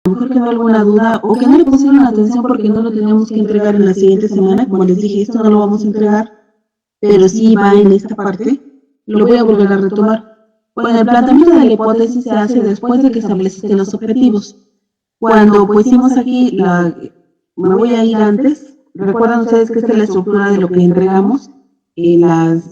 lo mejor quedó alguna duda o que no le pusieron atención porque no lo teníamos que entregar en la siguiente semana. Como les dije, esto no lo vamos a entregar, pero sí va en esta parte. Lo voy a volver a retomar. Bueno, el planteamiento de la hipótesis se hace después de que estableciste los objetivos. Cuando pusimos aquí, me voy a ir antes. Recuerdan ustedes que esta es la estructura de lo que entregamos en el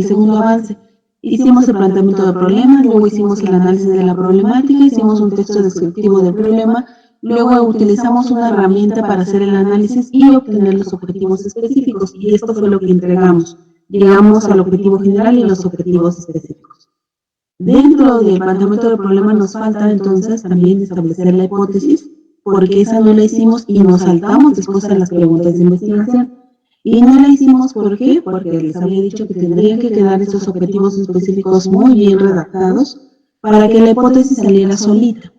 segundo avance. Hicimos el planteamiento del problema, luego hicimos el análisis de la problemática, hicimos un texto descriptivo del problema, luego utilizamos una herramienta para hacer el análisis y obtener los objetivos específicos, y esto fue lo que entregamos. Llegamos al objetivo general y los objetivos específicos. Dentro del planteamiento del problema nos falta entonces también establecer la hipótesis, porque esa no la hicimos y nos saltamos después a las preguntas de investigación. Y no la hicimos, ¿por qué? Porque les había dicho que tendrían que quedar esos objetivos específicos muy bien redactados para que la hipótesis saliera solita.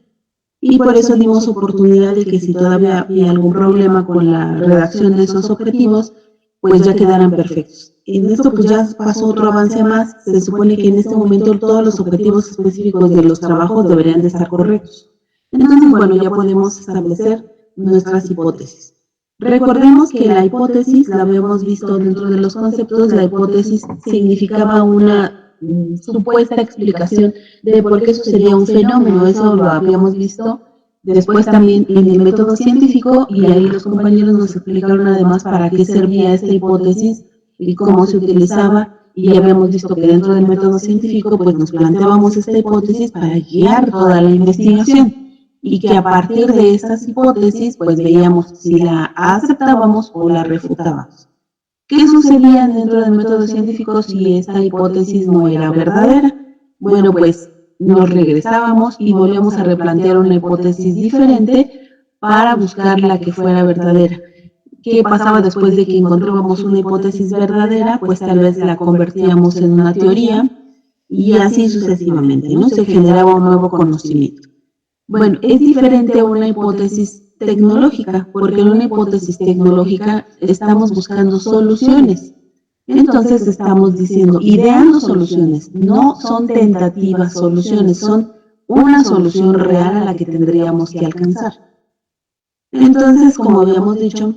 Y por eso dimos oportunidad de que si todavía había algún problema con la redacción de esos objetivos, pues ya quedaran perfectos. En esto pues ya pasó otro avance más. Se supone que en este momento todos los objetivos específicos de los trabajos deberían de estar correctos. Entonces, bueno, ya podemos establecer nuestras hipótesis. Recordemos que la hipótesis, la habíamos visto dentro de los conceptos, la hipótesis significaba una supuesta explicación de por qué sucedía un fenómeno. Eso lo habíamos visto después también en el método científico, y ahí los compañeros nos explicaron además para qué servía esta hipótesis y cómo se utilizaba, y ya habíamos visto que dentro del método científico pues nos planteábamos esta hipótesis para guiar toda la investigación, y que a partir de estas hipótesis pues veíamos si la aceptábamos o la refutábamos. ¿Qué sucedía dentro del método científico si esta hipótesis no era verdadera? Bueno, pues nos regresábamos y volvíamos a replantear una hipótesis diferente para buscar la que fuera verdadera. ¿Qué pasaba después de que encontrábamos una hipótesis verdadera? Pues tal vez la convertíamos en una teoría y así sucesivamente, ¿no? Se generaba un nuevo conocimiento. Bueno, es diferente a una hipótesis tecnológica, porque en una hipótesis tecnológica estamos buscando soluciones. Entonces estamos diciendo, ideando soluciones, no son tentativas soluciones, son una solución real a la que tendríamos que alcanzar. Entonces, como habíamos dicho,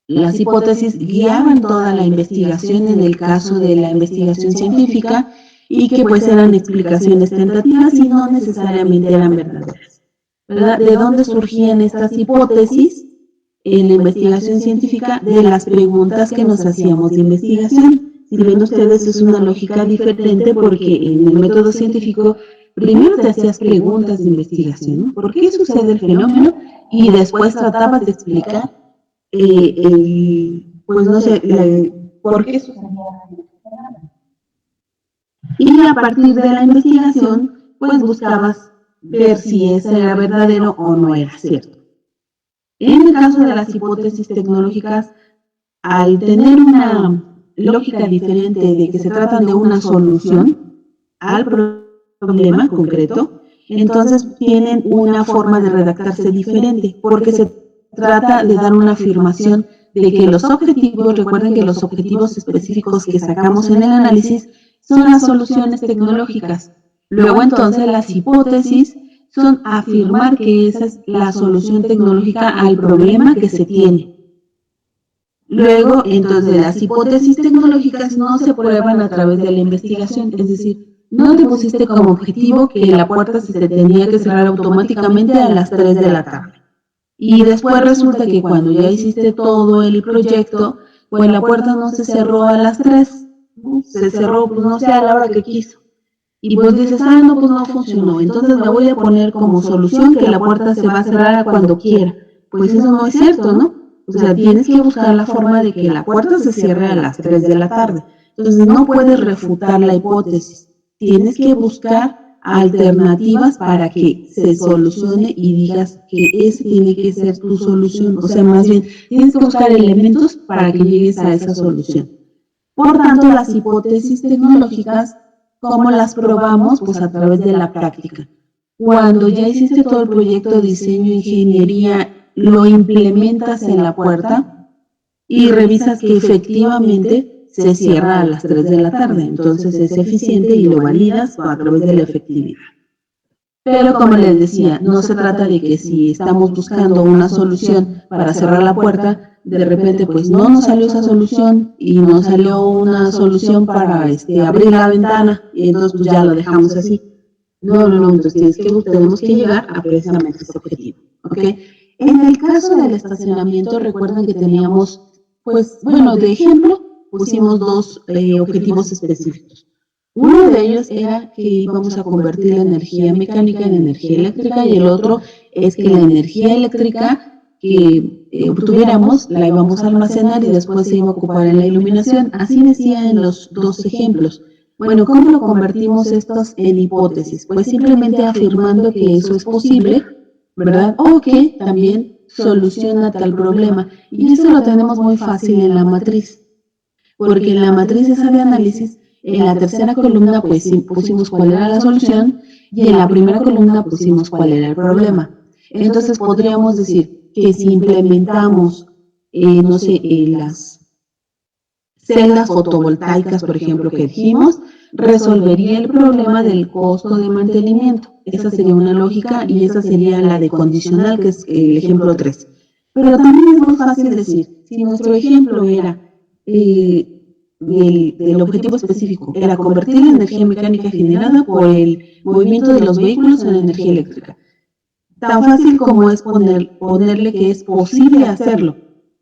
las hipótesis guiaban toda la investigación en el caso de la investigación científica, y que pues eran explicaciones tentativas y no necesariamente eran verdaderas, ¿verdad? ¿De dónde surgían estas hipótesis en la investigación científica? De las preguntas que nos hacíamos de investigación. Si ven ustedes, es una lógica diferente, porque en el método científico primero te hacías preguntas de investigación, ¿no? ¿Por qué sucede el fenómeno? Y después tratabas de explicar, pues no sé, por qué sucedía el fenómeno. Y a partir de la investigación, pues buscabas ver si eso era verdadero o no era cierto. En el caso de las hipótesis tecnológicas, al tener una lógica diferente de que se tratan de una solución al problema concreto, entonces tienen una forma de redactarse diferente, porque se trata de dar una afirmación de que los objetivos, recuerden que los objetivos específicos que sacamos en el análisis son las soluciones tecnológicas. Luego entonces las hipótesis son afirmar que esa es la solución tecnológica al problema que se tiene. Luego, entonces, las hipótesis tecnológicas no se prueban a través de la investigación, es decir, no te pusiste como objetivo que la puerta se tenía que cerrar automáticamente a las 3 de la tarde. Y después resulta que cuando ya hiciste todo el proyecto, pues la puerta no se cerró a las 3, ¿no? Se cerró, pues no sé, a la hora que quiso. Y pues dices, no, pues no funcionó, entonces me voy a poner como solución que la puerta se va a cerrar cuando quiera. Pues eso no es cierto, ¿no? O sea, tienes que buscar la forma de que la puerta se cierre a las 3 de la tarde. Entonces no puedes refutar la hipótesis. Tienes que buscar alternativas para que se solucione y digas que ese tiene que ser tu solución. O sea, más bien, tienes que buscar elementos para que llegues a esa solución. Por tanto, las hipótesis tecnológicas, ¿cómo las probamos? Pues a través de la práctica. Cuando ya hiciste todo el proyecto de diseño, ingeniería, lo implementas en la puerta y revisas que efectivamente se cierra a las 3 de la tarde. Entonces es eficiente y lo validas a través de la efectividad. Pero como les decía, no se trata de que si estamos buscando una solución para cerrar la puerta, de repente pues no nos salió esa solución y nos salió una solución para abrir la ventana y entonces pues ya lo dejamos así. No, entonces tenemos que llegar a precisamente ese objetivo, ¿ok? En el caso del estacionamiento, recuerden que teníamos, pues, bueno, de ejemplo, pusimos dos objetivos específicos. Uno de ellos era que íbamos a convertir la energía mecánica en energía eléctrica y el otro es que la energía eléctrica que obtuviéramos la íbamos a almacenar y después se iba a ocupar en la iluminación. Así decía en los dos ejemplos. Bueno, ¿cómo lo convertimos estos en hipótesis? Pues simplemente afirmando que eso es posible, ¿verdad? O que también soluciona tal problema. Y eso lo tenemos muy fácil en la matriz, porque en la matriz esa de análisis, en la tercera columna pues pusimos cuál era la solución y en la primera columna pusimos cuál era el problema. Entonces podríamos decir que si implementamos, no sé, las celdas fotovoltaicas, por ejemplo, que dijimos, resolvería el problema del costo de mantenimiento. Esa sería una lógica y esa sería la de condicional, que es el ejemplo 3. Pero también es muy fácil decir, si nuestro ejemplo era del objetivo específico, era convertir la energía mecánica generada por el movimiento de los vehículos en energía eléctrica. Tan fácil como es ponerle que es posible hacerlo.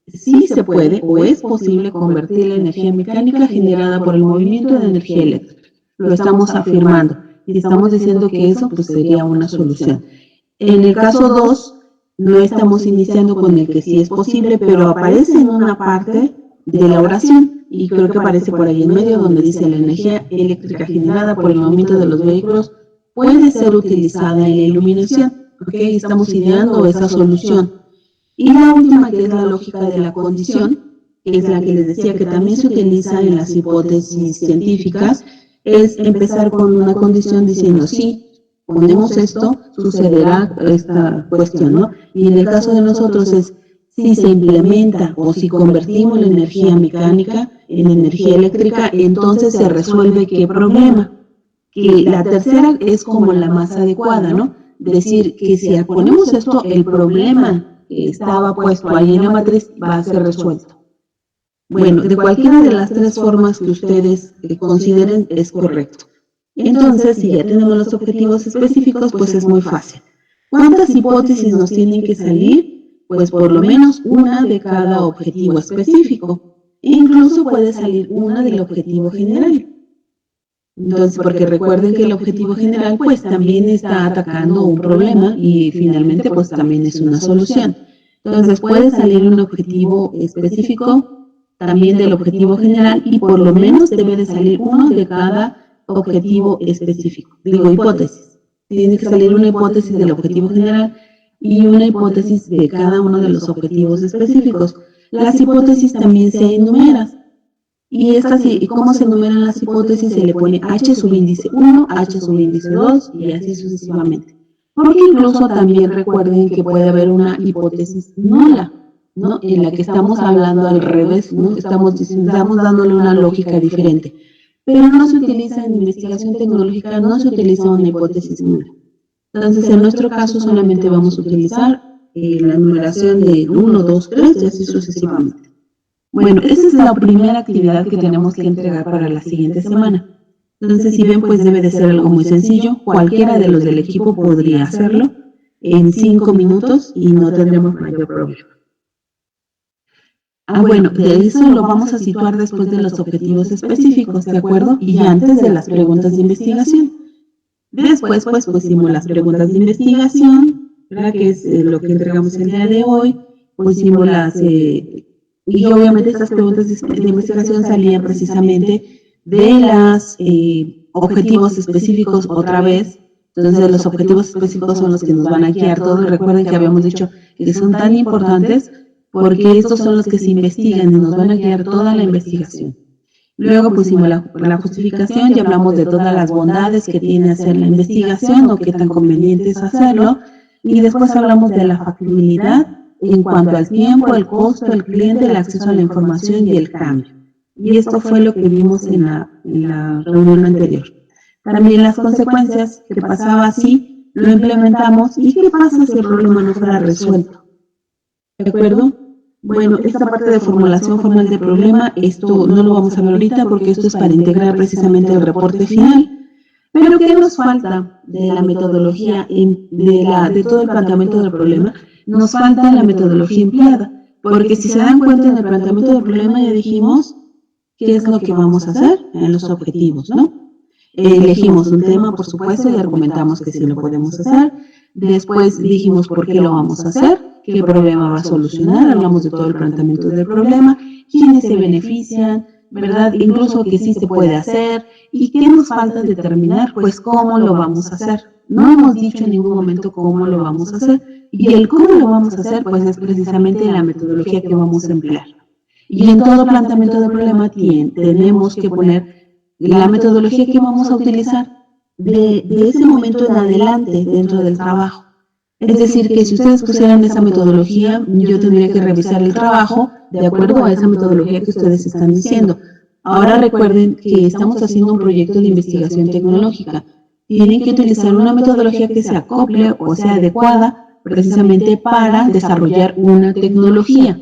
Sí se puede o es posible convertir la energía mecánica generada por el movimiento en energía eléctrica. Lo estamos afirmando y estamos diciendo que eso pues sería una solución. En el caso 2, no estamos iniciando con el que sí es posible, pero aparece en una parte de la oración y creo que aparece por ahí en medio donde dice la energía eléctrica generada por el movimiento de los vehículos puede ser utilizada en la iluminación. ¿Ok? Estamos ideando esa solución. Y la última, que es la lógica de la condición, que es la que les decía que también se utiliza en las hipótesis científicas, es empezar con una condición diciendo, sí, ponemos esto, sucederá esta cuestión, ¿no? Y en el caso de nosotros es, si se implementa o si convertimos la energía mecánica en energía eléctrica, entonces se resuelve qué problema. Que la tercera es como la más adecuada, ¿no? Decir que si ponemos esto, el problema que estaba puesto ahí en la matriz va a ser resuelto. Bueno, de cualquiera de las tres formas que ustedes consideren es correcto. Entonces, si ya tenemos los objetivos específicos, pues es muy fácil. ¿Cuántas hipótesis nos tienen que salir? Pues por lo menos una de cada objetivo específico. Incluso puede salir una del objetivo general. Entonces, porque recuerden que el objetivo general pues también está atacando un problema y finalmente pues también es una solución. Entonces puede salir un objetivo específico también del objetivo general y por lo menos debe de salir uno de cada objetivo específico. Digo, hipótesis. Tiene que salir una hipótesis del objetivo general y una hipótesis de cada uno de los objetivos específicos. Las hipótesis también se enumeran. Y cómo se enumeran las hipótesis, se le pone H subíndice 1, H subíndice 2 y así sucesivamente. Porque incluso también recuerden que puede haber una hipótesis nula, ¿no? En la que estamos hablando al revés, ¿no? Estamos dándole una lógica diferente. Pero no se utiliza en investigación tecnológica, no se utiliza una hipótesis nula. Entonces, en nuestro caso solamente vamos a utilizar la numeración de 1, 2, 3 y así sucesivamente. Bueno, esa es la primera actividad que tenemos que entregar para la siguiente semana. Entonces, si ven, pues debe de ser algo muy sencillo. Cualquiera de los del equipo podría hacerlo en 5 minutos y no tendremos mayor problema. Bueno, de eso lo vamos a situar después de los objetivos específicos, ¿de acuerdo? Y antes de las preguntas de investigación. Después, pues pusimos las preguntas de investigación, ¿verdad? Que es lo que entregamos el día de hoy. Pusimos las... y obviamente estas preguntas de investigación salían precisamente de los objetivos específicos otra vez. Entonces los objetivos específicos son los que nos van a guiar todo. Y recuerden que habíamos dicho que son tan importantes porque estos son los que se investigan y nos van a guiar toda la investigación. Luego pusimos la justificación y hablamos de todas las bondades que tiene hacer la investigación o qué tan conveniente es hacerlo. Y después hablamos de la factibilidad en cuanto al tiempo, el costo, el cliente, el acceso a la información y el cambio. Y esto fue lo que vimos en la reunión anterior. También las consecuencias, que pasaba así, lo implementamos, ¿y qué pasa si el problema no fuera resuelto? ¿De acuerdo? Bueno, esta parte de formulación formal del problema, esto no lo vamos a ver ahorita porque esto es para integrar precisamente el reporte final. Pero ¿qué nos falta de la metodología, de todo el planteamiento del problema? Nos falta la metodología empleada, porque si se dan cuenta en el planteamiento del problema ya dijimos qué es lo que vamos a hacer en los objetivos, ¿no? Elegimos un tema, por supuesto, y argumentamos que sí lo podemos hacer. Después dijimos por qué lo vamos a hacer, qué problema va a solucionar, hablamos de todo el planteamiento del problema, quiénes se benefician, ¿verdad? Incluso que sí se puede hacer. ¿Y qué nos falta determinar? Pues cómo lo vamos a hacer. No hemos dicho en ningún momento cómo lo vamos a hacer. Y el cómo lo vamos a hacer, pues es precisamente la metodología que vamos a emplear. Y en todo planteamiento de problema tenemos que poner la metodología que vamos a utilizar de ese momento en adelante dentro del trabajo. Es decir, que si ustedes pusieran esa metodología, yo tendría que revisar el trabajo de acuerdo a esa metodología que ustedes están diciendo. Ahora recuerden que estamos haciendo un proyecto de investigación tecnológica. Tienen que utilizar una metodología que se acople o sea adecuada precisamente para desarrollar una tecnología.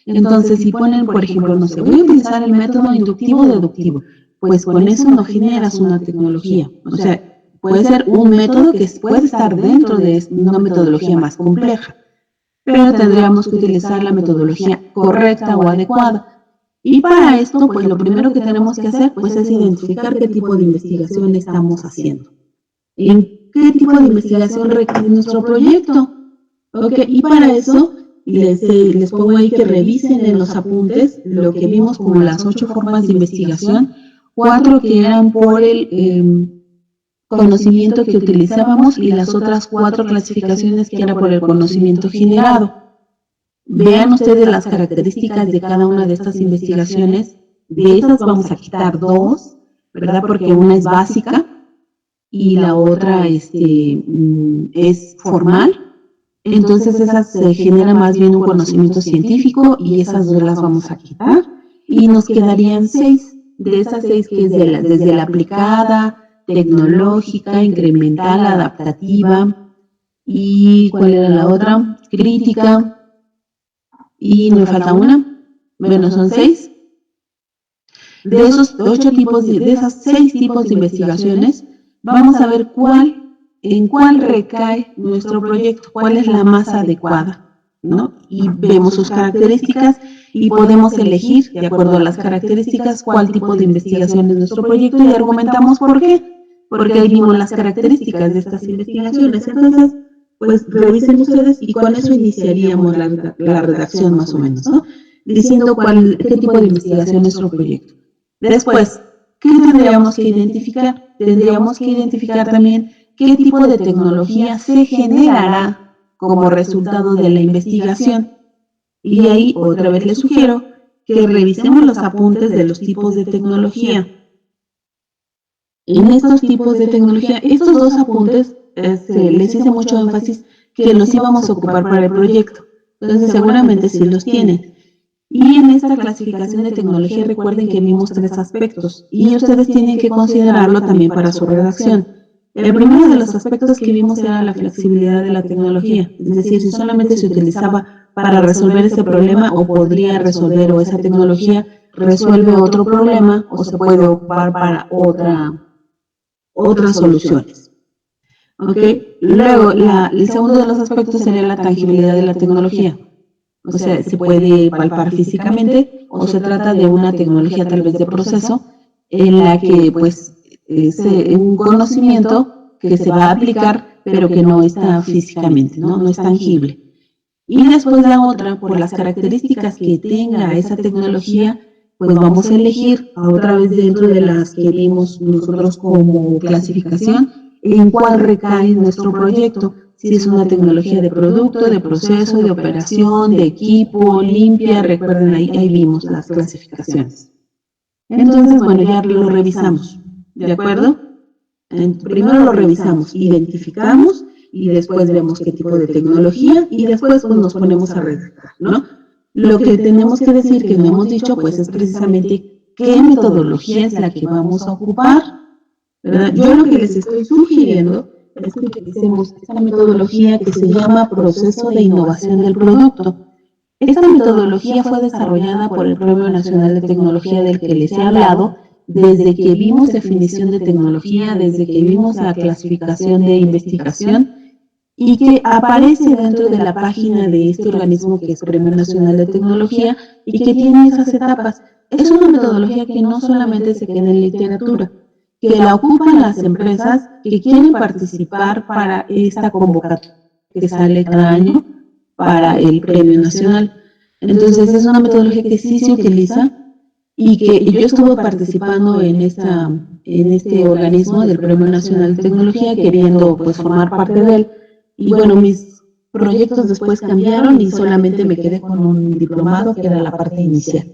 Entonces, si ponen, por ejemplo, no sé, voy a utilizar el método inductivo-deductivo, pues con eso no generas una tecnología. O sea, puede ser un método que puede estar dentro de una metodología más compleja, pero tendríamos que utilizar la metodología correcta o adecuada. Y para esto, pues lo primero que tenemos que hacer, pues es identificar qué tipo de investigación estamos haciendo. ¿En qué tipo de investigación requiere nuestro proyecto? Ok, y para eso les pongo ahí que revisen en los apuntes lo que vimos como las 8 formas de investigación, 4 que eran por el conocimiento que utilizábamos y las otras 4 clasificaciones que era por el conocimiento generado. Vean ustedes las características de cada una de estas investigaciones. De esas vamos a quitar 2, ¿verdad? Porque una es básica y la otra es formal. Entonces esas se genera más bien un conocimiento científico y esas 2 las vamos a quitar. Y nos quedarían 6. De esas 6 que es desde la aplicada, tecnológica, incremental, adaptativa, y ¿cuál era la otra? Crítica, y me falta una, bueno, son 6. De esos 8 tipos, de esas 6 tipos de investigaciones, vamos a ver en cuál recae nuestro proyecto, cuál es la más adecuada, ¿no? Y vemos sus características y podemos elegir, de acuerdo a las características, cuál tipo de investigación es nuestro proyecto y argumentamos por qué. Porque ahí vimos las características de estas investigaciones. Entonces, pues revisen ustedes y con eso iniciaríamos la redacción más o menos, ¿no? Diciendo qué tipo de investigación es nuestro proyecto. Después, ¿qué tendríamos que identificar? Tendríamos que identificar también qué tipo de tecnología se generará como resultado de la investigación. Y ahí otra vez les sugiero que revisemos los apuntes de los tipos de tecnología. En estos tipos de tecnología, estos 2 apuntes les hice mucho énfasis que los íbamos a ocupar para el proyecto. Entonces seguramente sí los tienen. Y en esta clasificación de tecnología recuerden que vimos 3 aspectos y ustedes tienen que considerarlo también para su redacción. El primero de los aspectos que vimos era la flexibilidad de la tecnología, es decir, si solamente se utilizaba para resolver ese problema o podría resolver o esa tecnología resuelve otro problema o se puede ocupar para otras soluciones. ¿Ok? Luego, el segundo de los aspectos sería la tangibilidad de la tecnología. O sea, se puede palpar físicamente o se trata de una tecnología tal vez de proceso en la que pues es un conocimiento que se va a aplicar pero que no está físicamente, no es tangible. Y después la otra, por las características que tenga esa tecnología, pues vamos a elegir otra vez dentro de las que vimos nosotros como clasificación, en cuál recae nuestro proyecto. Si es una tecnología de producto, de proceso, de operación, de equipo, limpia, recuerden ahí vimos las clasificaciones. Entonces, bueno, ya lo revisamos, ¿de acuerdo? Primero lo revisamos, identificamos y después vemos qué tipo de tecnología y después pues nos ponemos a redactar, ¿no? Lo que tenemos que decir, que no hemos dicho, pues es precisamente qué metodología es la que vamos a ocupar, ¿verdad? Yo lo que les estoy sugiriendo es que utilicemos esta metodología que se llama proceso de innovación del producto. Esta metodología fue desarrollada por el Premio Nacional de Tecnología del que les he hablado, desde que vimos definición de tecnología, desde que vimos la clasificación de investigación, y que aparece dentro de la página de este organismo que es Premio Nacional de Tecnología y que tiene esas etapas. Es una metodología que no solamente se queda en literatura, que la ocupan las empresas que quieren participar para esta convocatoria que sale cada año para el Premio Nacional. Entonces es una metodología que sí se utiliza y que yo estuve participando en este organismo del Premio Nacional de Tecnología, queriendo pues formar parte de él. Y bueno, mis proyectos después cambiaron y solamente me quedé con un diplomado que era la parte inicial.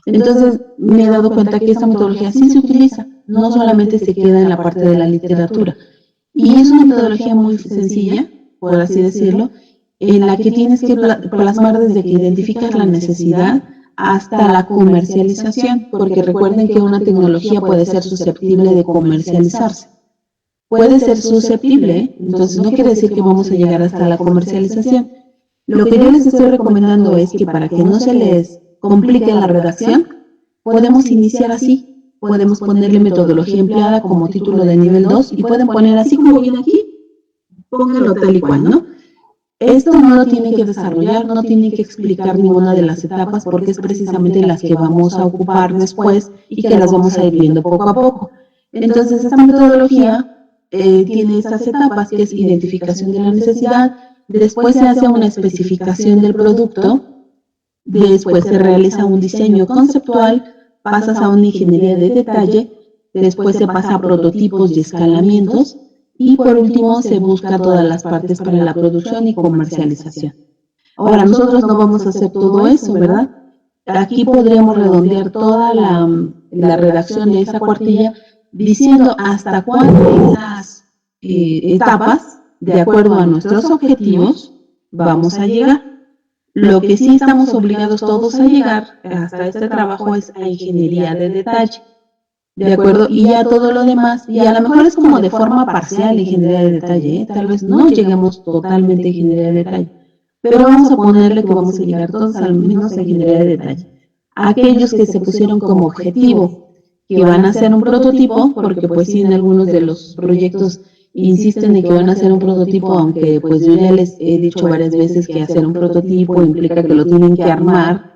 Entonces me he dado cuenta que esta metodología sí se utiliza, no solamente se queda en la parte de la literatura. Y es una metodología muy sencilla, por así decirlo, en la que tienes que plasmar desde que identificas la necesidad hasta la comercialización, porque recuerden que una tecnología puede ser susceptible de comercializarse. Puede ser susceptible, entonces no quiere decir que vamos a llegar hasta la comercialización. Lo que yo les estoy recomendando es que para que no se les complique la redacción, podemos iniciar así. Podemos ponerle metodología empleada como título de nivel 2 y pueden poner así como viene aquí, pónganlo tal y cual, ¿no? Esto no lo tienen que desarrollar, no tienen que explicar ninguna de las etapas porque es precisamente las que vamos a ocupar después y que las vamos a ir viendo poco a poco. Entonces, esta metodología tiene estas etapas que es identificación de la necesidad, después se hace una especificación del producto, después se realiza un diseño conceptual, pasas a una ingeniería de detalle, después se pasa a prototipos y escalamientos, y por último se busca todas las partes para la producción y comercialización. Ahora, nosotros no vamos a hacer todo eso, ¿verdad? Aquí podríamos redondear toda la redacción de esa cuartilla diciendo hasta cuándo de esas etapas, de acuerdo a nuestros objetivos, vamos a llegar. Lo que sí estamos obligados todos a llegar hasta este trabajo es a ingeniería de detalle. ¿De acuerdo? Y ya todo lo demás, y a lo mejor es como de forma parcial ingeniería de detalle, ¿eh? Tal vez no lleguemos totalmente a ingeniería de detalle, pero vamos a ponerle que vamos a llegar todos al menos a ingeniería de detalle. Aquellos que se pusieron como objetivo que van a hacer un prototipo, porque pues sí en algunos de los proyectos insisten en que van a hacer un prototipo, aunque pues yo ya les he dicho varias veces que hacer un prototipo implica que lo tienen que armar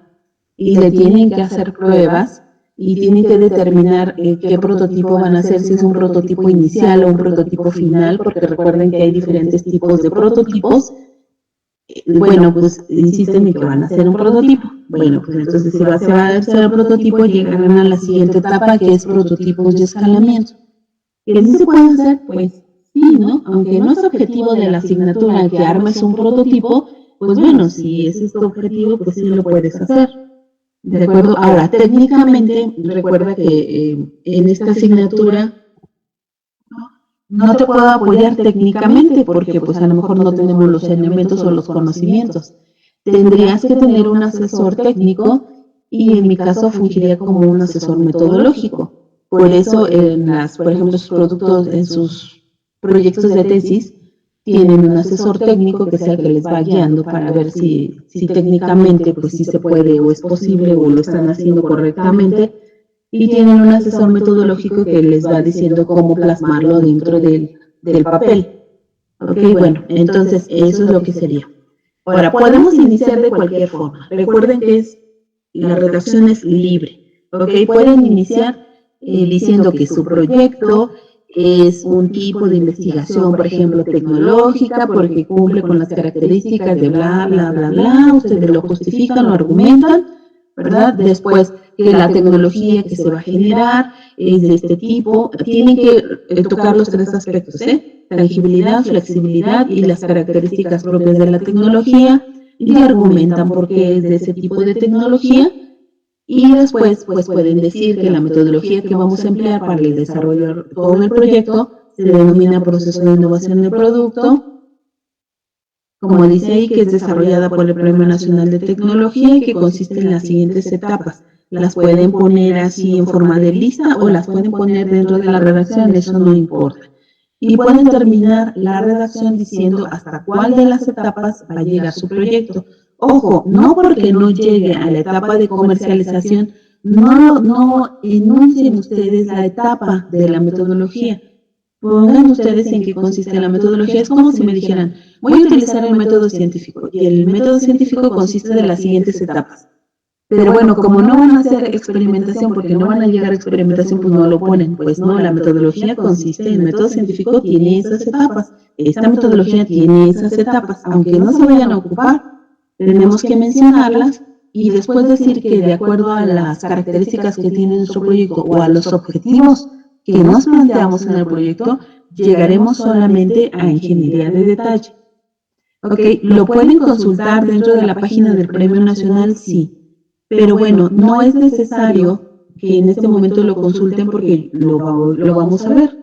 y le tienen que hacer pruebas y tienen que determinar qué prototipo van a hacer, si es un prototipo inicial o un prototipo final, porque recuerden que hay diferentes tipos de prototipos. Bueno, pues insisten en que van a hacer un prototipo. Bueno, pues entonces si se va a hacer el prototipo, llegarán a la siguiente etapa, que es prototipos y escalamiento. ¿Que sí se puede hacer? Pues sí, ¿no? Aunque no es objetivo de la asignatura que armes un prototipo, pues bueno, si ese es tu objetivo, pues sí lo puedes hacer. ¿De acuerdo? Ahora, técnicamente, recuerda que en esta asignatura no te puedo apoyar técnicamente porque pues a lo mejor no tenemos los elementos o los conocimientos. Tendrías que tener un asesor técnico y en mi caso fungiría como un asesor metodológico. Por eso, por ejemplo, sus productos, en sus proyectos de tesis, tienen un asesor técnico que sea el que les va guiando para ver si técnicamente pues sí se puede o es posible o lo están haciendo correctamente, y tienen un asesor metodológico que les va diciendo cómo plasmarlo dentro del papel. Ok, bueno, entonces eso es lo que sería. Ahora, podemos iniciar de cualquier forma. Recuerden que la redacción es libre. Ok, pueden iniciar diciendo que su proyecto es un tipo de investigación, por ejemplo, tecnológica, porque cumple con las características de bla, bla, bla, bla. Ustedes lo justifican, lo argumentan, ¿verdad? Después, que la tecnología que se va a generar es de este tipo. Tienen que tocar los tres aspectos, tangibilidad, flexibilidad y las características propias de la tecnología, y argumentan por qué es de ese tipo de tecnología. Y después, pues pueden decir que la metodología que vamos a emplear para el desarrollo de todo el proyecto se denomina proceso de innovación del producto, como dice ahí, que es desarrollada por el Premio Nacional de Tecnología y que consiste en las siguientes etapas. Las pueden poner así en forma de lista o las pueden poner dentro de la redacción, eso no importa. y pueden terminar la redacción diciendo hasta cuál de las etapas va a llegar su proyecto. Ojo, no porque no llegue a la etapa de comercialización, no enuncien ustedes la etapa de la metodología. Pongan ustedes en qué consiste la metodología. Es como si me dijeran, voy a utilizar el método científico, y el método científico consiste de las siguientes etapas. Pero bueno, como no van a hacer experimentación, porque no van a llegar a experimentación, pues no lo ponen. Pues no, la metodología consiste, el método científico tiene esas etapas, esta metodología tiene esas etapas, aunque no se vayan a ocupar, tenemos que mencionarlas y después decir que de acuerdo a las características que tiene nuestro proyecto o a los objetivos que nos planteamos en el proyecto, llegaremos solamente a ingeniería de detalle. Ok, ¿lo pueden consultar dentro de la página del Premio Nacional? Sí. Pero bueno, no es necesario que en este momento lo consulten porque lo vamos a ver.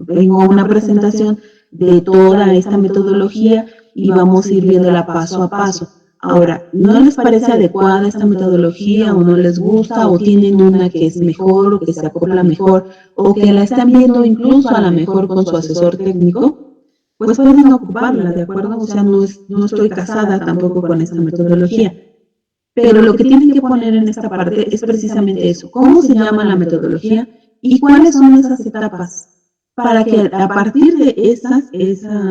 Tengo una presentación de toda esta metodología y vamos a ir viéndola paso a paso. Ahora, ¿no les parece adecuada esta metodología o no les gusta o tienen una que es mejor o que se acopla mejor o que la están viendo incluso a lo mejor con su asesor técnico? Pues pueden ocuparla, ¿de acuerdo? O sea, no estoy casada tampoco con esta metodología. Pero lo que tienen que poner en esta parte es precisamente eso, cómo se llama la metodología y cuáles son esas etapas, para que a partir de esa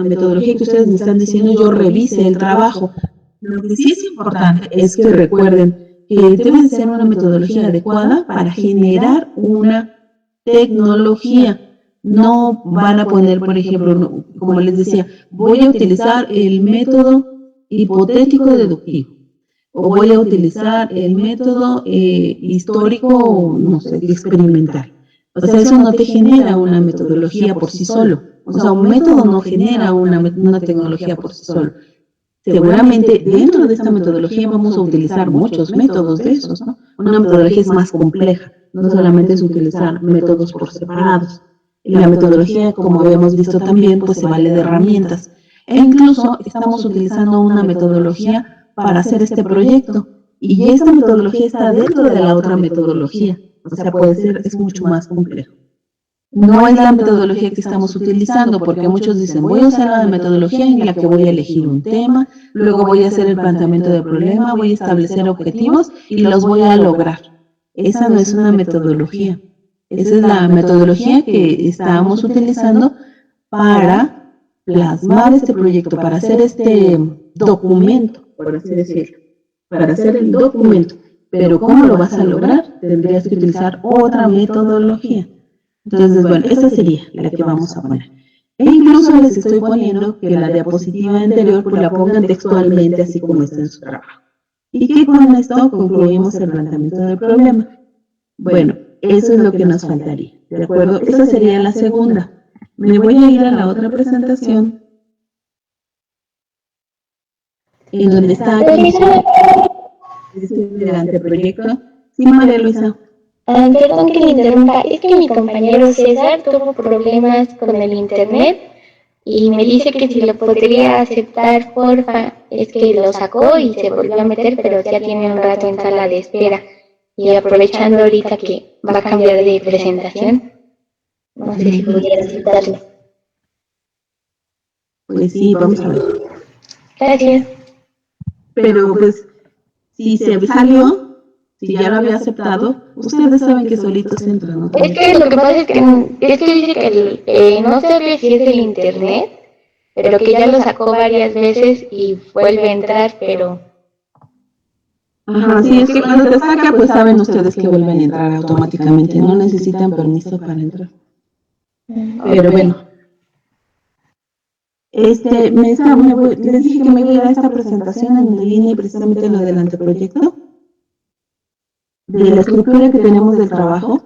metodología que ustedes me están diciendo, yo revise el trabajo. Lo que sí es importante es que recuerden que debe de ser una metodología adecuada para generar una tecnología. No van a poner, por ejemplo, como les decía, voy a utilizar el método hipotético deductivo. O voy a utilizar el método histórico, no sé, experimental. O sea, eso no te genera una metodología por sí solo. O sea, un método no genera una tecnología por sí solo. Seguramente dentro de esta metodología vamos a utilizar muchos métodos de esos, ¿no? Una metodología es más compleja, no solamente es utilizar métodos por separados. La metodología, como habíamos visto también, pues se vale de herramientas. E incluso estamos utilizando una metodología para hacer este proyecto. Y esta metodología está dentro de la otra metodología. O sea, puede ser, es mucho más complejo. No es la metodología que estamos utilizando, porque muchos dicen, voy a usar la metodología en la que voy a elegir un tema, luego voy a hacer el planteamiento del problema, voy a establecer objetivos y los voy a lograr. Esa no es una metodología. Esa es la metodología que estamos utilizando para plasmar este proyecto, para hacer este documento, por así decirlo, para hacer el documento. Pero ¿cómo lo vas a lograr? Tendrías que utilizar otra metodología. Entonces, bueno, esa sería la que vamos a poner. E incluso les estoy poniendo que la diapositiva anterior pues la pongan textualmente así como está en su trabajo. Y que con esto concluimos el planteamiento del problema. Bueno, eso es lo que nos faltaría, ¿de acuerdo? Esa sería la segunda. Me voy a ir a la otra presentación, en donde está aquí el anteproyecto. Sí, María Luisa. Perdón que le interrumpa, es que mi compañero César tuvo problemas con el internet y me dice que si lo podría aceptar, porfa. Es que lo sacó y se volvió a meter, pero ya tiene un rato en sala de espera. Y aprovechando ahorita que va a cambiar de presentación, no sé si pudiera aceptarlo. Pues sí, vamos a ver. Gracias. Pero pues, si se salió, si ya lo había aceptado, ustedes saben que solitos entran, ¿no? Es que lo que pasa es que dice que no sabe si es el internet, pero que ya lo sacó varias veces y vuelve a entrar, pero... Ajá, sí, es que cuando te saca, pues saben ustedes que vuelven a entrar automáticamente, no necesitan permiso para entrar. Pero bueno, les dije que me iba a ir a esta presentación en donde viene precisamente lo del anteproyecto, de la estructura que tenemos del trabajo,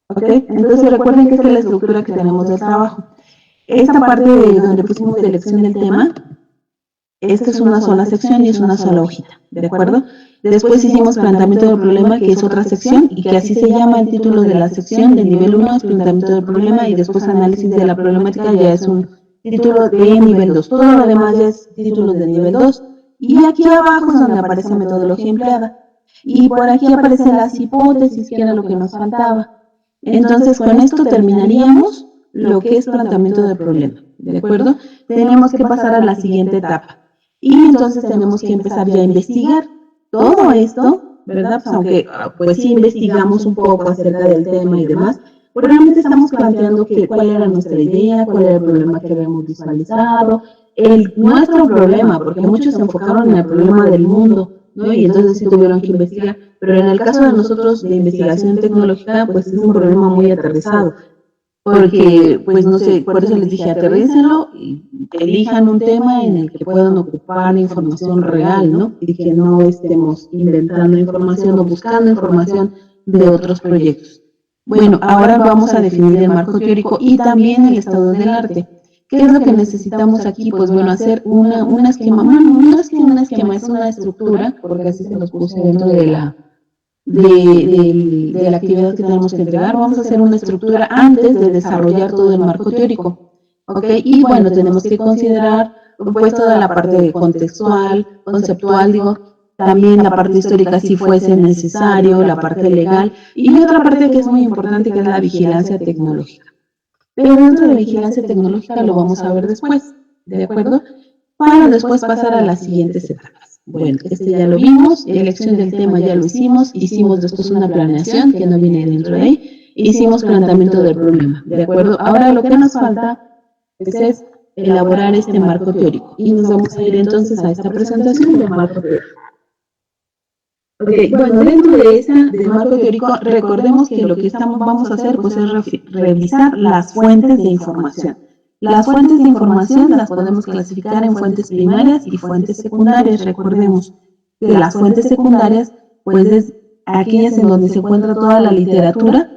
¿ok? Entonces recuerden que esta es la estructura que tenemos del trabajo. Esta parte de donde pusimos de elección del tema, esta es una sola sección y es una sola hojita, ¿de acuerdo? Después hicimos planteamiento del problema, que es otra sección, y que así se llama el título de la sección del nivel 1, es planteamiento del problema, y después análisis de la problemática ya es un título de nivel 2. Todo lo demás ya es título de nivel 2. Y aquí abajo es donde aparece metodología empleada. Y por aquí aparecen las hipótesis, que era lo que nos faltaba. Entonces, con esto terminaríamos lo que es planteamiento del problema, ¿de acuerdo? Tenemos que pasar a la siguiente etapa. Y entonces tenemos que empezar ya a investigar todo esto, ¿verdad? Pues aunque pues sí investigamos un poco acerca del tema y demás, pero realmente estamos planteando cuál era nuestra idea, cuál era el problema que habíamos visualizado, nuestro problema, porque muchos se enfocaron en el problema del mundo, ¿no? Y entonces sí tuvieron que investigar, pero en el caso de nosotros de investigación tecnológica, pues es un problema muy aterrizado, porque, pues no sé, por eso les dije, aterrícenlo y elijan un tema en el que puedan ocupar información real, ¿no? Y que no estemos inventando información o buscando información de otros proyectos. Bueno, ahora vamos a definir el marco teórico y también el estado del arte. ¿Qué es lo que necesitamos aquí? Pues bueno, hacer un esquema, no es que un esquema, es una estructura, porque así se los puse dentro de la actividad que tenemos que entregar. Vamos a hacer una estructura antes de desarrollar todo el marco teórico, ¿ok? Y bueno, tenemos que considerar pues toda la parte contextual, conceptual, digo, también la parte histórica si fuese necesario, la parte legal, y otra parte que es muy importante que es la vigilancia tecnológica. Pero dentro de vigilancia tecnológica lo vamos a ver después, ¿de acuerdo? Para después pasar a las siguientes etapas. Bueno, este ya lo vimos, elección del tema ya lo hicimos después una planeación que no viene dentro de ahí, hicimos planteamiento del problema, ¿de acuerdo? Ahora lo que nos falta es elaborar este marco teórico y nos vamos a ir entonces a esta presentación del marco teórico. Ok, bueno, dentro del marco teórico, recordemos que lo que vamos a hacer pues, es revisar las fuentes de información. Las fuentes de información las podemos clasificar en fuentes primarias y fuentes secundarias. Recordemos que las fuentes secundarias, pues es aquellas en donde se encuentra toda la literatura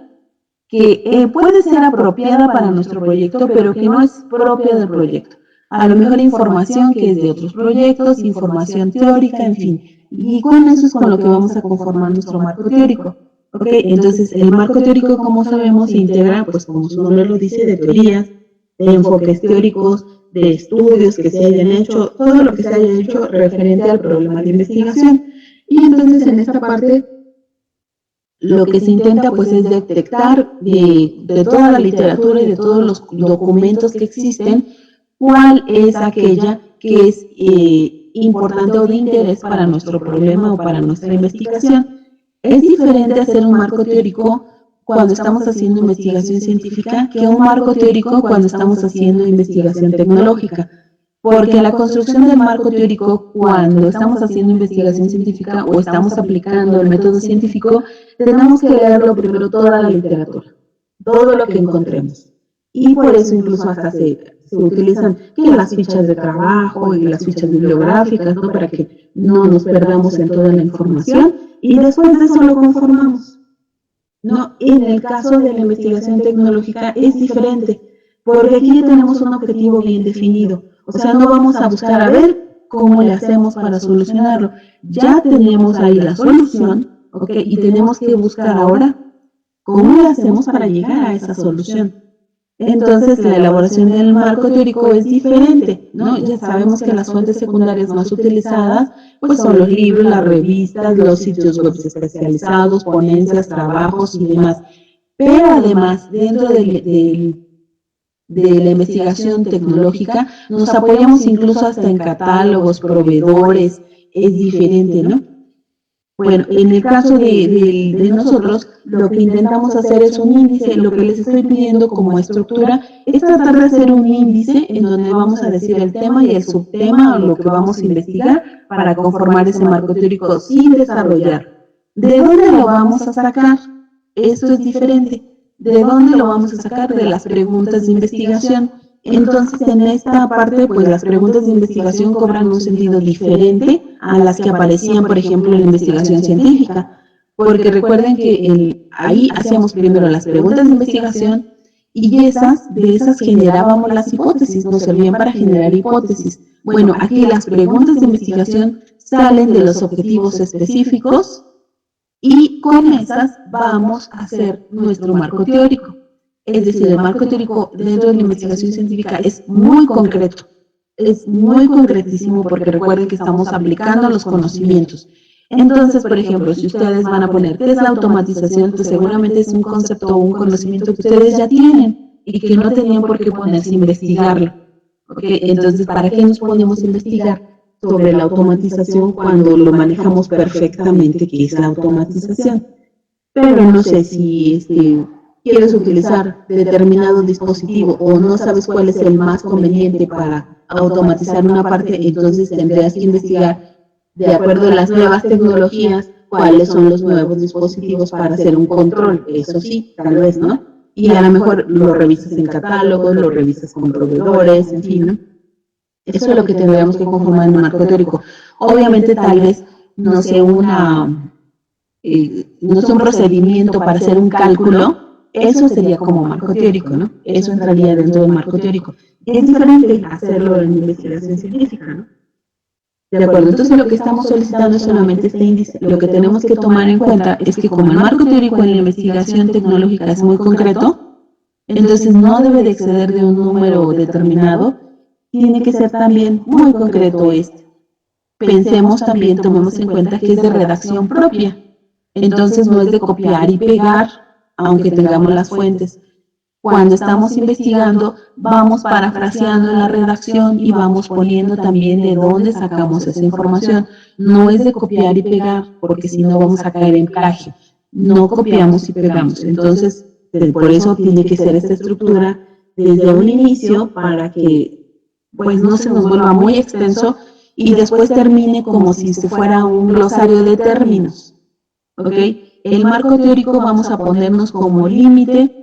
que puede ser apropiada para nuestro proyecto, pero que no es propia del proyecto. A lo mejor información que es de otros proyectos, información teórica, en fin. Y con eso es con lo que vamos a conformar nuestro marco teórico. ¿Ok? Entonces, el marco teórico, como sabemos, se integra, pues como su nombre lo dice, de teorías, de enfoques teóricos, de estudios que se hayan hecho, todo lo que se haya hecho referente al problema de investigación. Y entonces, en esta parte, lo que se intenta pues es detectar de toda la literatura y de todos los documentos que existen, cuál es aquella que es importante o de interés para nuestro problema o para nuestra investigación. Es diferente hacer un marco teórico cuando estamos haciendo investigación científica que un marco teórico cuando estamos haciendo investigación tecnológica. Porque la construcción del marco teórico, cuando estamos haciendo investigación científica o estamos aplicando el método científico, tenemos que leerlo primero toda la literatura, todo lo que encontremos. Y por eso incluso hasta se utilizan las fichas de trabajo y las fichas bibliográficas, ¿no? Para que no nos perdamos en toda la información y después de eso lo conformamos. No, en el caso de la investigación tecnológica es diferente, porque aquí ya tenemos un objetivo bien definido. O sea, no vamos a buscar a ver cómo le hacemos para solucionarlo. Ya tenemos ahí la solución, ¿ok? Y tenemos que buscar ahora cómo le hacemos para llegar a esa solución. Entonces, la elaboración del marco teórico es diferente, ¿no? Ya sabemos que las fuentes secundarias más utilizadas, pues son los libros, las revistas, los sitios web especializados, ponencias, trabajos y demás. Pero además, dentro de la investigación tecnológica, nos apoyamos incluso hasta en catálogos, proveedores, es diferente, ¿no? Bueno, en el caso de nosotros, lo que intentamos hacer es un índice, lo que les estoy pidiendo como estructura es tratar de hacer un índice en donde vamos a decir el tema y el subtema o lo que vamos a investigar para conformar ese marco teórico sin desarrollar. ¿De dónde lo vamos a sacar? Esto es diferente. ¿De dónde lo vamos a sacar? De las preguntas de investigación. Entonces, en esta parte, pues las preguntas de investigación cobran un sentido diferente a las que aparecían, por ejemplo, en la investigación científica. Porque recuerden que ahí hacíamos primero las preguntas de investigación y de esas generábamos las hipótesis, nos servían para generar hipótesis. Bueno, aquí las preguntas de investigación salen de los objetivos específicos y con esas vamos a hacer nuestro marco teórico. Es decir, el marco teórico dentro de la investigación científica es muy concreto, es muy concretísimo porque recuerden que estamos aplicando los conocimientos. Entonces, por ejemplo, si ustedes van a poner qué es la automatización, pues seguramente es un concepto o un conocimiento que ustedes ya tienen y que no tenían por qué ponerse a investigarlo. ¿Okay? Entonces, ¿para qué nos ponemos a investigar sobre la automatización cuando lo manejamos perfectamente, que es la automatización? Pero no sé si quieres utilizar determinado dispositivo o no sabes cuál es el más conveniente para automatizar una parte, entonces tendrías que investigar, de acuerdo a las nuevas tecnologías, cuáles son los nuevos dispositivos para hacer un control. Eso sí, tal vez, ¿no? Y a lo mejor lo revisas en catálogos, lo revisas con proveedores, en fin, ¿no? Eso es lo que tendríamos que conformar en un marco teórico. Obviamente, tal vez, no sé, no sé, un procedimiento para hacer un cálculo, eso sería como marco teórico, ¿no? Eso entraría dentro del marco teórico. Es diferente hacerlo en investigación científica, ¿no? De acuerdo, entonces lo que estamos solicitando es solamente este índice. Lo que tenemos que tomar en cuenta es que como el marco teórico en la investigación tecnológica es muy concreto, entonces no debe de exceder de un número determinado, tiene que ser también muy concreto este. Pensemos también, tomemos en cuenta que es de redacción propia. Entonces no es de copiar y pegar, aunque tengamos las fuentes. Cuando estamos investigando, vamos parafraseando la redacción y vamos poniendo también de dónde sacamos esa información. No es de copiar y pegar, porque si no vamos a caer en plagio. No copiamos y pegamos. Entonces, por eso tiene que ser esta estructura desde un inicio para que pues no se nos vuelva muy extenso y después termine como si se fuera un glosario de términos. ¿Ok? El marco teórico vamos a ponernos como límite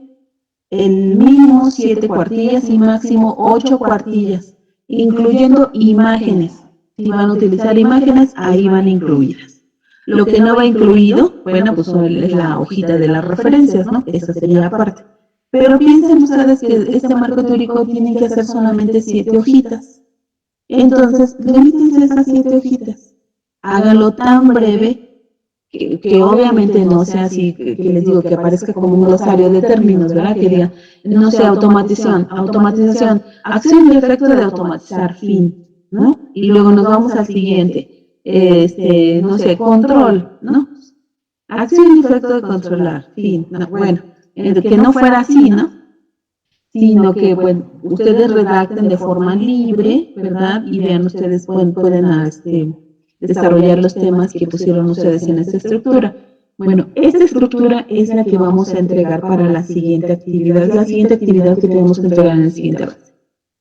el mínimo 7 cuartillas y máximo 8 cuartillas, incluyendo imágenes. Si van a utilizar imágenes, ahí van incluidas. Lo que no va incluido, bueno, pues es la hojita de las referencias, ¿no? Esa sería aparte. Pero piensen ustedes que este marco teórico tiene que hacer solamente 7 hojitas. Entonces, limítense a esas 7 hojitas. Háganlo tan breve que obviamente no sea así, que les digo, que aparezca como un glosario de términos, ¿verdad? Que diga, no sea automatización, acción y efecto de automatizar, fin, ¿no? Y luego nos vamos al siguiente, no sé, control, ¿no? Acción y efecto de controlar, fin, no, bueno, que no fuera así, ¿no? Sino que, bueno, ustedes redacten de forma libre, ¿verdad? Y vean, ustedes pueden desarrollar los temas que pusieron ustedes en esta estructura. Bueno, esta estructura es la que vamos a entregar para la siguiente actividad, es la siguiente actividad que tenemos que entregar en el siguiente base.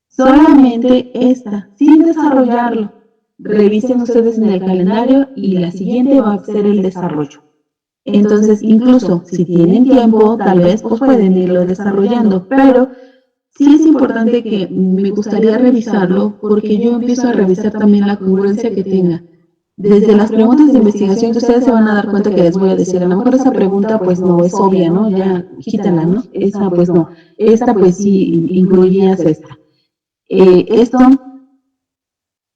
Solamente esta, sin desarrollarlo. Revisen ustedes en el calendario y la siguiente va a ser el desarrollo. Entonces, incluso si tienen tiempo, tal vez pues pueden irlo desarrollando, pero sí es importante que me gustaría revisarlo porque yo empiezo a revisar también la congruencia que tenga. Desde las preguntas de investigación que ustedes se van a dar cuenta que les voy a decir, a lo mejor esa pregunta pues no es obvia, ¿no? Ya quítala, ¿no? Esa pues no. Esta pues sí incluirías esta. Esto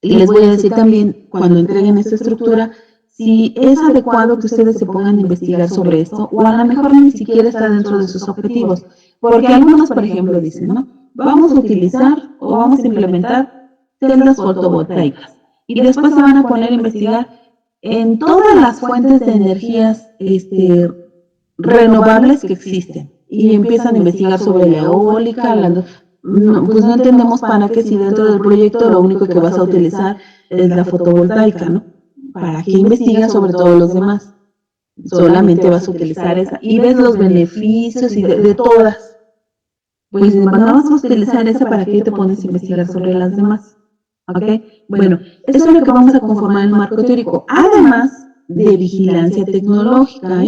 les voy a decir también cuando entreguen esta estructura si es adecuado que ustedes se pongan a investigar sobre esto o a lo mejor ni siquiera está dentro de sus objetivos. Porque algunos, por ejemplo, dicen, ¿no? Vamos a utilizar o vamos a implementar celdas fotovoltaicas. Y después se van a poner a investigar en todas las fuentes de energías renovables que existen. Y empiezan a investigar sobre la eólica, pues no entendemos para qué si dentro del proyecto lo único que vas a utilizar es la fotovoltaica, ¿no? ¿Para qué investigas sobre todos los demás? Solamente vas a utilizar esa. Y ves los beneficios y de todas. Pues no vas a utilizar esa, ¿para qué te pones a investigar sobre las demás? ¿Ok? Bueno, eso es lo que vamos a conformar en el marco teórico. Además de vigilancia tecnológica,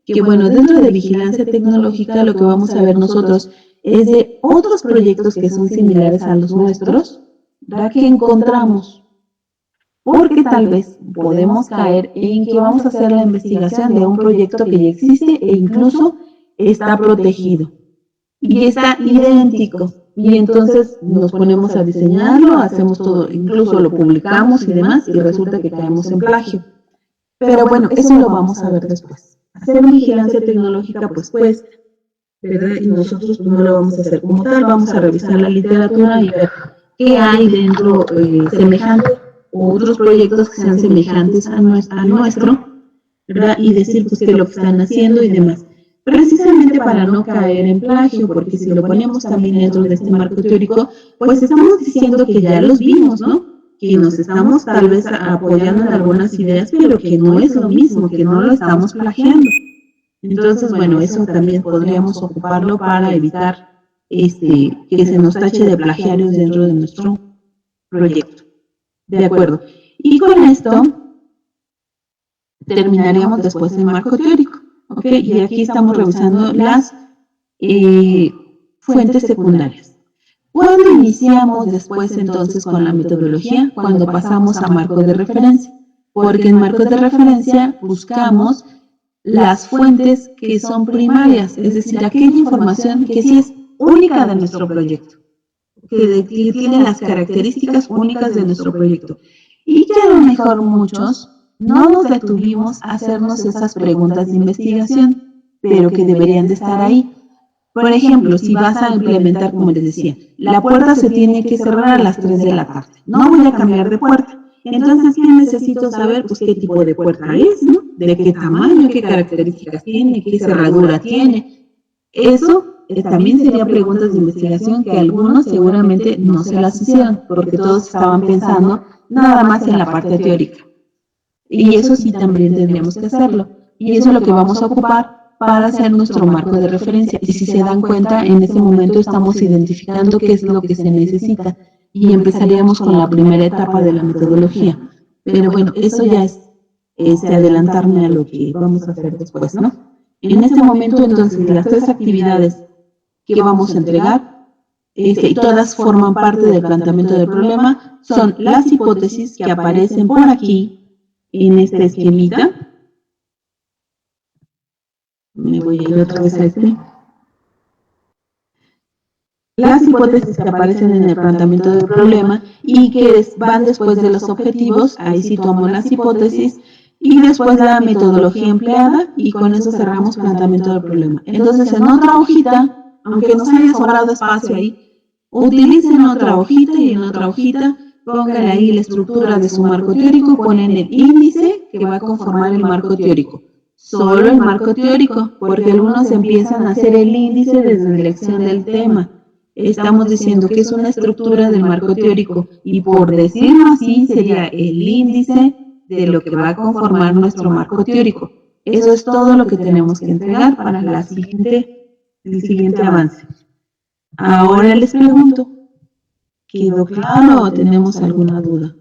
que bueno, dentro de vigilancia tecnológica lo que vamos a ver nosotros es de otros proyectos que son similares a los nuestros, ¿verdad? Que encontramos. Porque tal vez podemos caer en que vamos a hacer la investigación de un proyecto que ya existe e incluso está protegido. Y está idéntico. Y entonces nos ponemos a diseñarlo, hacemos todo, incluso lo publicamos y demás, y resulta que caemos en plagio. Pero bueno, eso lo vamos a ver después. Hacer vigilancia tecnológica, pues, ¿verdad? Y nosotros pues, no lo vamos a hacer como tal, vamos a revisar la literatura y ver qué hay dentro semejante o otros proyectos que sean semejantes a nuestro, ¿verdad? Y decir pues qué es lo que están haciendo y demás. precisamente para no caer en plagio, porque si lo ponemos también dentro de este marco teórico, pues estamos diciendo que ya los vimos, ¿no? Que nos estamos tal vez apoyando en algunas ideas, pero que no es lo mismo, que no lo estamos plagiando. Entonces, bueno, eso también podríamos ocuparlo para evitar que se nos tache de plagiarios dentro de nuestro proyecto. De acuerdo. Y con esto terminaríamos después el marco teórico. ¿Ok? Y aquí estamos revisando las fuentes secundarias. ¿Cuándo iniciamos después entonces con la metodología? Cuando pasamos a marco de referencia. Porque en marcos de referencia buscamos las fuentes que son primarias, es decir, aquella información que sí es única de nuestro proyecto, que tiene las características únicas de nuestro proyecto. Y que a lo mejor muchos no nos detuvimos a hacernos esas preguntas de investigación, pero que deberían de estar ahí. Por ejemplo, si vas a implementar, como les decía, la puerta se tiene que cerrar a las 3 de la tarde. No voy a cambiar de puerta. Entonces, ¿qué necesito saber? Pues qué tipo de puerta es, ¿no? De qué tamaño, qué características tiene, qué cerradura tiene. Eso también serían preguntas de investigación que algunos seguramente no se las hicieron, porque todos estaban pensando nada más en la parte teórica. Y eso sí también tendríamos que hacerlo. Y eso es lo que vamos a ocupar para hacer nuestro marco de referencia. Y si se dan cuenta, en este momento estamos identificando qué es lo que se necesita y empezaríamos con la primera etapa de la metodología. Pero bueno, eso ya es adelantarme a lo que vamos a hacer después, ¿no? En este momento, entonces, las 3 actividades que vamos a entregar, y todas forman parte del planteamiento del problema, son las hipótesis que aparecen por aquí, en este esquemita. Me voy a ir otra vez a este. Las hipótesis que aparecen en el planteamiento del problema y que van después de los objetivos, ahí situamos las hipótesis, y después la metodología empleada, y con eso cerramos planteamiento del problema. Entonces, en otra hojita, aunque nos haya sobrado espacio ahí, utilicen otra hojita y en otra hojita pongan ahí la estructura de su marco teórico, ponen el índice que va a conformar el marco teórico. Solo el marco teórico, porque algunos empiezan a hacer el índice desde la elección del tema. Estamos diciendo que es una estructura del marco teórico y por decirlo así sería el índice de lo que va a conformar nuestro marco teórico. Eso es todo lo que tenemos que entregar para el siguiente avance. Ahora les pregunto, ¿quedó claro o tenemos alguna duda?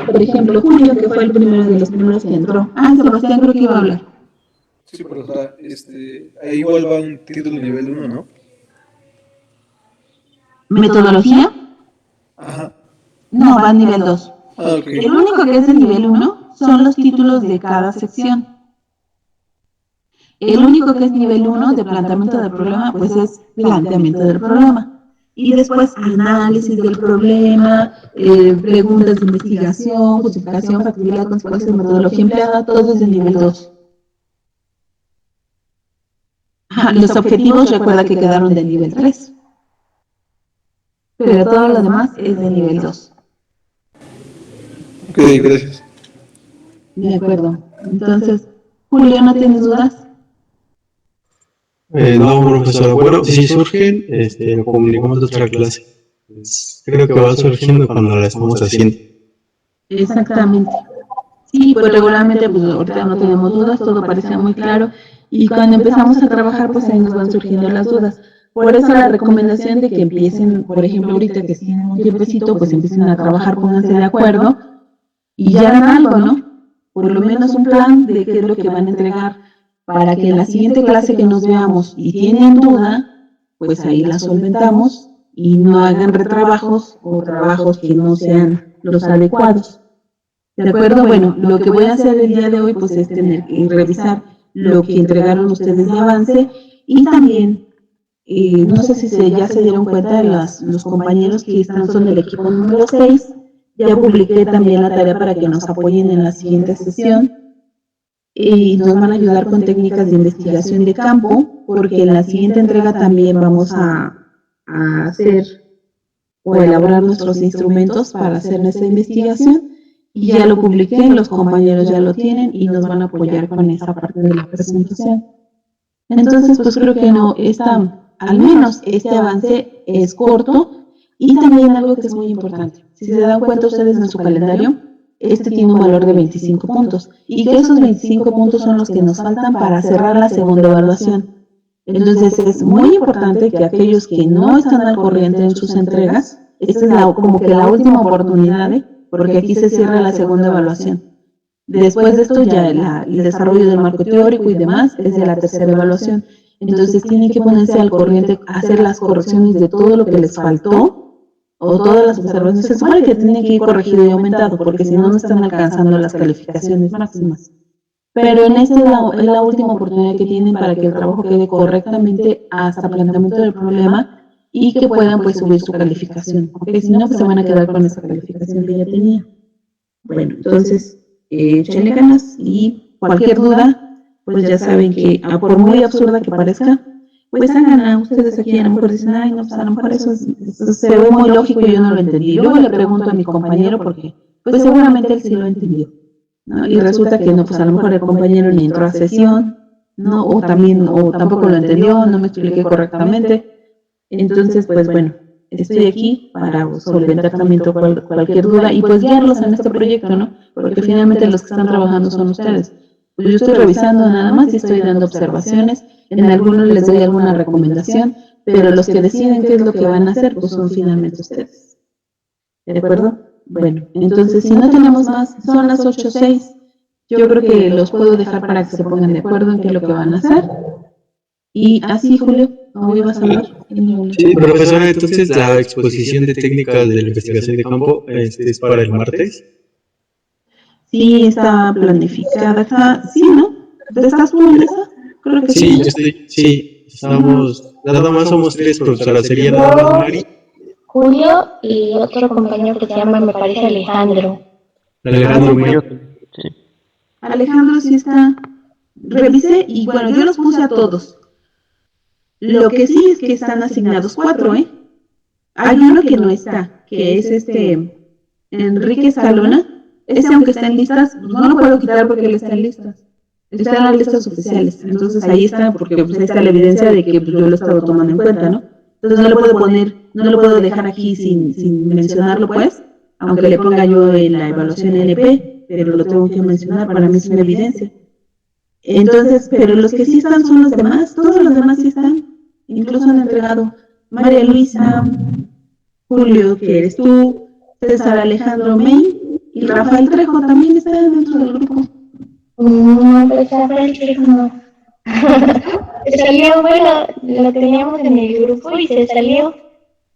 Por ejemplo, Julio, que fue el primero de los primeros que entró. Sebastián creo que iba a hablar. Sí, pero o sea, ahí igual va un título nivel 1, ¿no? ¿Metodología? Ajá. No, va a nivel 2. Okay. El único que es de nivel 1 son los títulos de cada sección. El único que es nivel 1 de planteamiento del problema, pues es planteamiento del problema. Y después análisis del problema, preguntas de investigación, justificación, factibilidad, consecuencias, metodología empleada, todo es de nivel 2. Los objetivos, recuerda que quedaron de nivel 3. Pero todo lo demás es de nivel 2. Ok, gracias. De acuerdo. Entonces, Julio, ¿no tienes dudas? No, profesor. Bueno, si surgen, lo comunicamos de otra clase. Creo que van surgiendo cuando la estamos haciendo. Exactamente. Sí, pues regularmente, pues ahorita no tenemos dudas, todo parece muy claro. Y cuando empezamos a trabajar, pues ahí nos van surgiendo las dudas. Por eso la recomendación de que empiecen, por ejemplo, ahorita que tienen un tiempecito, pues empiecen a trabajar, pónganse de acuerdo y ya hagan algo, ¿no? Por lo menos un plan de qué es lo que van a entregar para que en la siguiente clase que nos veamos y tienen duda, pues ahí la solventamos y no hagan retrabajos o trabajos que no sean los adecuados. ¿De acuerdo? Bueno, lo que voy a hacer el día de hoy pues es tener que revisar lo que entregaron ustedes de avance y también, no sé si ya se dieron cuenta los compañeros que son del equipo número 6, ya publiqué también la tarea para que nos apoyen en la siguiente sesión y nos van a ayudar con técnicas de investigación de campo, porque en la siguiente entrega también vamos a hacer o elaborar nuestros instrumentos para hacer nuestra investigación y ya lo publiqué, los compañeros ya lo tienen y nos van a apoyar con esa parte de la presentación. Entonces, pues creo que no, al menos este avance es corto y también algo que es muy importante. Si se dan cuenta ustedes en su calendario, este tiene un valor de 25 puntos y que esos 25 puntos son los que nos faltan para cerrar la segunda evaluación. Entonces, es muy importante que aquellos que no están al corriente en sus entregas, esta es como que la última oportunidad, porque aquí se cierra la segunda evaluación. Después de esto ya el desarrollo del marco teórico y demás es de la tercera evaluación. Entonces tienen que ponerse al corriente, hacer las correcciones de todo lo que les faltó o todas las observaciones. Se supone que tienen que ir corregido y aumentado porque si no, no están alcanzando las calificaciones máximas. Pero en esta es la última oportunidad que tienen para que el trabajo quede correctamente hasta planteamiento del problema y que puedan pues subir su calificación. Porque si no, pues se van a quedar con esa calificación que ya tenía. Bueno, entonces échenle ganas y cualquier duda, pues ya saben que por muy absurda que parezca, pues hagan a ustedes aquí, a lo mejor dicen, ay, no, pues a lo mejor eso se ve muy lógico y yo no lo entendí. Luego le pregunto a mi compañero porque, pues seguramente él sí lo entendió, ¿no? Y resulta que no, pues a lo mejor el compañero ni entró a sesión, ¿no? O tampoco lo entendió, no me expliqué correctamente. Entonces, pues bueno, estoy aquí para solventar también cualquier duda y pues guiarlos en este proyecto, ¿no? Porque finalmente los que están trabajando son ustedes. Pues yo estoy revisando nada más y estoy dando observaciones, en algunos les doy alguna recomendación, pero los que deciden qué es lo que van a hacer, pues son finalmente ustedes. ¿De acuerdo? Bueno, entonces si no tenemos más, son las 8:06. Yo creo que los puedo dejar para que se pongan de acuerdo en qué es lo que van a hacer. Y así, Julio, ¿no ibas a hablar? Sí, profesora, entonces la exposición de técnicas de la investigación de campo es para el martes. Sí, está planificada. Sí, ¿no? ¿Estás tú en esa? Creo que sí. Sí, estamos, nada más somos 3, profesora, sería nada más Mari. Julio y otro compañero que se llama, me parece, Alejandro. Alejandro Mayor. Sí. Alejandro sí está. Revisé y bueno, yo los puse a todos. Lo que sí es que están asignados 4, ¿eh? Hay uno que no está, que es Enrique Escalona. Ese, aunque está en listas, pues no lo puedo quitar porque él está en listas. Está en las listas oficiales. Entonces ahí está, porque pues, ahí está la evidencia de que pues, yo lo he estado tomando en cuenta, ¿no? Entonces no lo puedo poner, no lo puedo dejar aquí sin mencionarlo, pues, aunque le ponga yo en la evaluación LP, pero lo tengo que mencionar, para mí es una evidencia. Entonces, pero los que sí están son los demás, todos los demás sí están, incluso han entregado María Luisa, Julio, que eres tú, César Alejandro May y Rafael Trejo también está dentro del grupo. No, pues Rafael Trejo no. Se salió, bueno, lo teníamos en el grupo y se salió.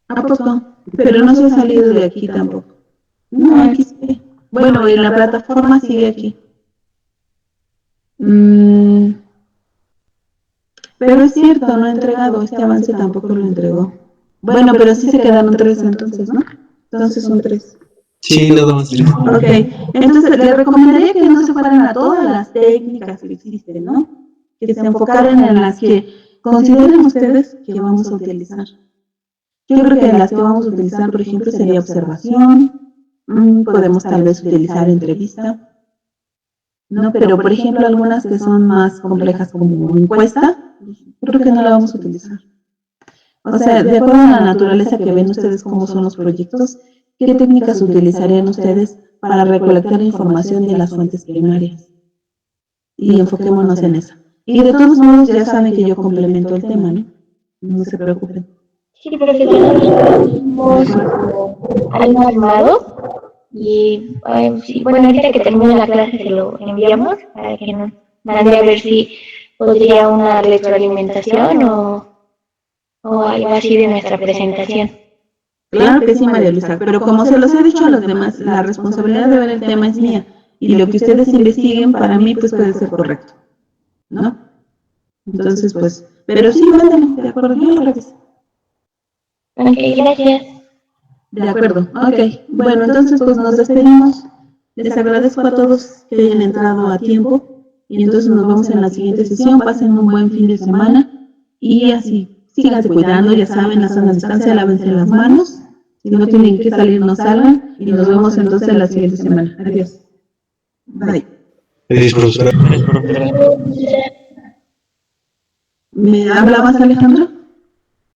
¿A poco? Pero no se ha salido de aquí tampoco. No, aquí sí. Bueno, en la plataforma sigue aquí. Pero es cierto, no ha entregado, este avance tampoco lo entregó. Bueno, pero sí se quedaron 3 entonces, ¿no? Entonces son 3. Sí, nada más 3. Ok, entonces les recomendaría que no se fueran a todas las técnicas que existen, ¿no? Que se enfocaran en las que consideren ustedes que vamos a utilizar. Yo creo que las que vamos a utilizar, por ejemplo, sería observación, podemos tal vez utilizar entrevista, ¿no? Pero, por ejemplo, algunas que son más complejas como encuesta, creo que no la vamos a utilizar. O sea, de acuerdo a la naturaleza que ven ustedes cómo son los proyectos, ¿qué técnicas utilizarían ustedes para recolectar información de las fuentes primarias? Y enfoquémonos en eso. Y de todos modos, ya saben que yo complemento el tema, ¿no? No se preocupen. Sí, profesor, tenemos algo armado y sí, bueno, ahorita que termine la clase se lo enviamos para que nos mande a ver si podría una retroalimentación o algo así de nuestra presentación. Claro que sí, María Luisa, pero como se los he dicho a los demás, la responsabilidad de ver el tema es mía y lo que ustedes investiguen para mí pues puede ser correcto, ¿no? Entonces pues, pero sí, mándame, de acuerdo, yo lo reviso. Ok, gracias. De acuerdo, ok. Bueno, entonces pues nos despedimos. Les agradezco a todos que hayan entrado a tiempo y entonces nos vemos en la siguiente sesión. Pasen un buen fin de semana y así, síganse cuidando, ya saben, la sana distancia, lávense las manos, Si no tienen que salir, no salgan. Y nos vemos entonces la siguiente semana. Adiós. Bye. Adiós, profesora. ¿Me hablabas, Alejandro?